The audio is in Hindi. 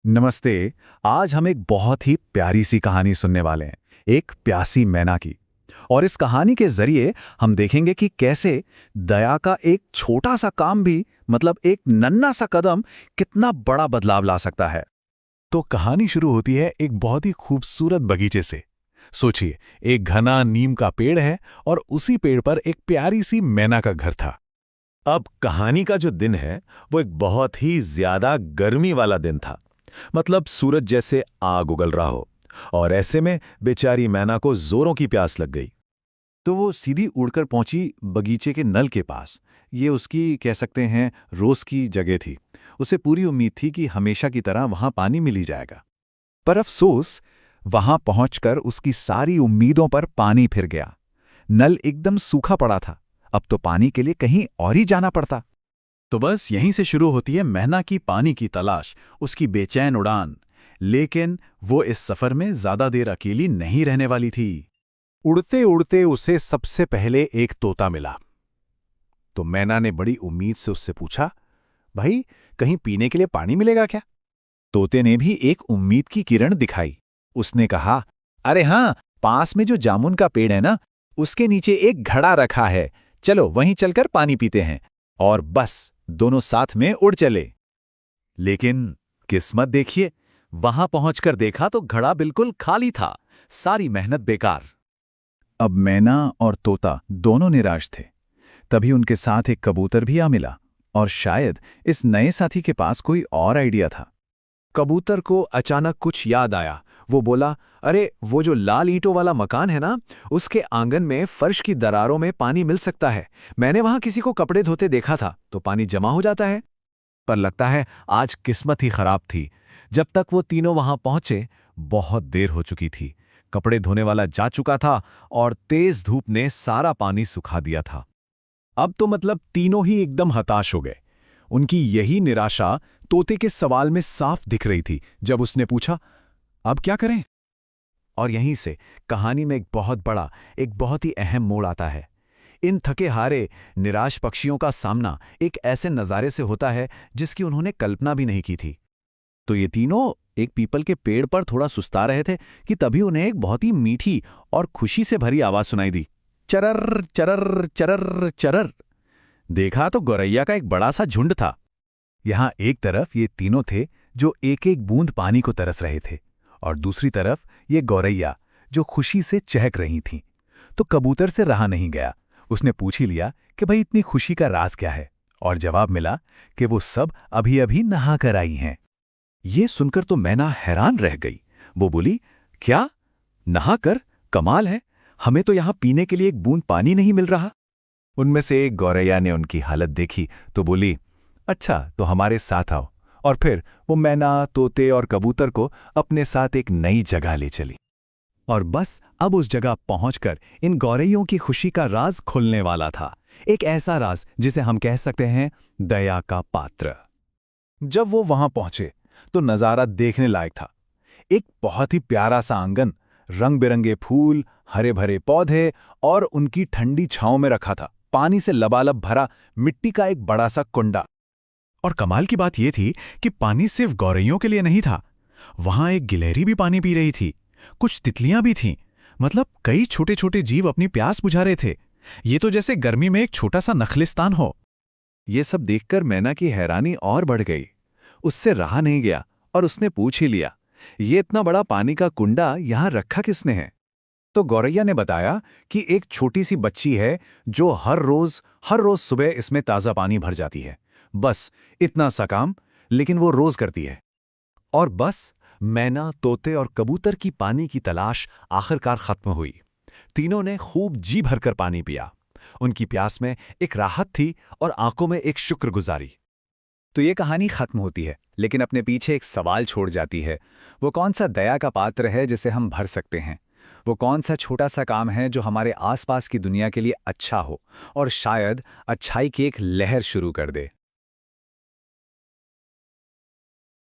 नमस्ते। आज हम एक बहुत ही प्यारी सी कहानी सुनने वाले हैं, एक प्यासी मैना की। और इस कहानी के जरिए हम देखेंगे कि कैसे दया का एक छोटा सा काम भी, मतलब एक नन्हा सा कदम, कितना बड़ा बदलाव ला सकता है। तो कहानी शुरू होती है एक बहुत ही खूबसूरत बगीचे से। सोचिए, एक घना नीम का पेड़ है और उसी पेड़ पर एक प्यारी सी मैना का घर था। अब कहानी का जो दिन है वो एक बहुत ही ज्यादा गर्मी वाला दिन था। मतलब सूरज जैसे आग उगल रहा हो। और ऐसे में बेचारी मैना को जोरों की प्यास लग गई। तो वो सीधी उड़कर पहुंची बगीचे के नल के पास। ये उसकी, कह सकते हैं, रोज की जगह थी। उसे पूरी उम्मीद थी कि हमेशा की तरह वहां पानी मिल ही जाएगा। पर अफसोस, वहां पहुंचकर उसकी सारी उम्मीदों पर पानी फिर गया। नल एकदम सूखा पड़ा था। अब तो पानी के लिए कहीं और ही जाना पड़ता। तो बस यहीं से शुरू होती है मैना की पानी की तलाश, उसकी बेचैन उड़ान। लेकिन वो इस सफर में ज्यादा देर अकेली नहीं रहने वाली थी। उड़ते उड़ते उसे सबसे पहले एक तोता मिला। तो मैना ने बड़ी उम्मीद से उससे पूछा, भाई, कहीं पीने के लिए पानी मिलेगा क्या? तोते ने भी एक उम्मीद की किरण दिखाई। उसने कहा, अरे हाँ, पास में जो जामुन का पेड़ है ना, उसके नीचे एक घड़ा रखा है। चलो वहीं चलकर पानी पीते हैं। और बस दोनों साथ में उड़ चले। लेकिन किस्मत देखिए, वहां पहुंचकर देखा तो घड़ा बिल्कुल खाली था। सारी मेहनत बेकार। अब मैना और तोता दोनों निराश थे। तभी उनके साथ एक कबूतर भी आ मिला। और शायद इस नए साथी के पास कोई और आइडिया था। कबूतर को अचानक कुछ याद आया। वो बोला, अरे वो जो लाल ईंटों वाला मकान है ना, उसके आंगन में फर्श की दरारों में पानी मिल सकता है। मैंने वहां किसी को कपड़े धोते देखा था, तो पानी जमा हो जाता है। पर लगता है आज किस्मत ही खराब थी। जब तक वो तीनों वहां पहुंचे, बहुत देर हो चुकी थी। कपड़े धोने वाला जा चुका था और तेज धूप ने सारा पानी सुखा दिया था। अब तो मतलब तीनों ही एकदम हताश हो गए। उनकी यही निराशा तोते के सवाल में साफ दिख रही थी जब उसने पूछा, अब क्या करें? और यहीं से कहानी में एक बहुत ही अहम मोड़ आता है। इन थके हारे, निराश पक्षियों का सामना एक ऐसे नज़ारे से होता है जिसकी उन्होंने कल्पना भी नहीं की थी। तो ये तीनों एक पीपल के पेड़ पर थोड़ा सुस्ता रहे थे कि तभी उन्हें एक बहुत ही मीठी और खुशी से भरी आवाज सुनाई दी। चरर चरर चरर चरर। देखा तो गौरैया का एक बड़ा सा झुंड था। यहां एक तरफ ये तीनों थे जो एक एक बूंद पानी को तरस रहे थे, और दूसरी तरफ ये गौरैया जो खुशी से चहक रही थीं। तो कबूतर से रहा नहीं गया। उसने पूछ ही लिया कि भाई, इतनी खुशी का राज क्या है? और जवाब मिला कि वो सब अभी अभी नहा कर आई हैं। ये सुनकर तो मैना हैरान रह गई। वो बोली, क्या? नहा कर? कमाल है। हमें तो यहां पीने के लिए एक बूंद पानी नहीं मिल रहा। उनमें से एक गौरैया ने उनकी हालत देखी तो बोली, अच्छा, तो हमारे साथ आओ। और फिर वो मैना, तोते और कबूतर को अपने साथ एक नई जगह ले चली। और बस अब उस जगह पहुंचकर इन गौरैयों की खुशी का राज खुलने वाला था। एक ऐसा राज जिसे हम कह सकते हैं दया का पात्र। जब वो वहां पहुंचे तो नजारा देखने लायक था। एक बहुत ही प्यारा सा आंगन, रंग बिरंगे फूल, हरे भरे पौधे और उनकी ठंडी छांव में रखा था पानी से लबालब भरा मिट्टी का एक बड़ा सा कुंडा। और कमाल की बात यह थी कि पानी सिर्फ गौरैयों के लिए नहीं था। वहां एक गिलहरी भी पानी पी रही थी। कुछ तितलियां भी थीं। मतलब कई छोटे छोटे जीव अपनी प्यास बुझा रहे थे। ये तो जैसे गर्मी में एक छोटा सा नखलिस्तान हो। ये सब देखकर मैना की हैरानी और बढ़ गई। उससे रहा नहीं गया और उसने पूछ ही लिया, ये इतना बड़ा पानी का कुंडा यहां रखा किसने है? तो गौरैया ने बताया कि एक छोटी सी बच्ची है जो हर रोज सुबह इसमें ताजा पानी भर जाती है। बस इतना सा काम, लेकिन वो रोज करती है। और बस मैना, तोते और कबूतर की पानी की तलाश आखिरकार खत्म हुई। तीनों ने खूब जी भरकर पानी पिया। उनकी प्यास में एक राहत थी और आंखों में एक शुक्रगुजारी। तो ये कहानी खत्म होती है, लेकिन अपने पीछे एक सवाल छोड़ जाती है। वो कौन सा दया का पात्र है जिसे हम भर सकते हैं? वो कौन सा छोटा सा काम है जो हमारे आसपास की दुनिया के लिए अच्छा हो और शायद अच्छाई की एक लहर शुरू कर दे?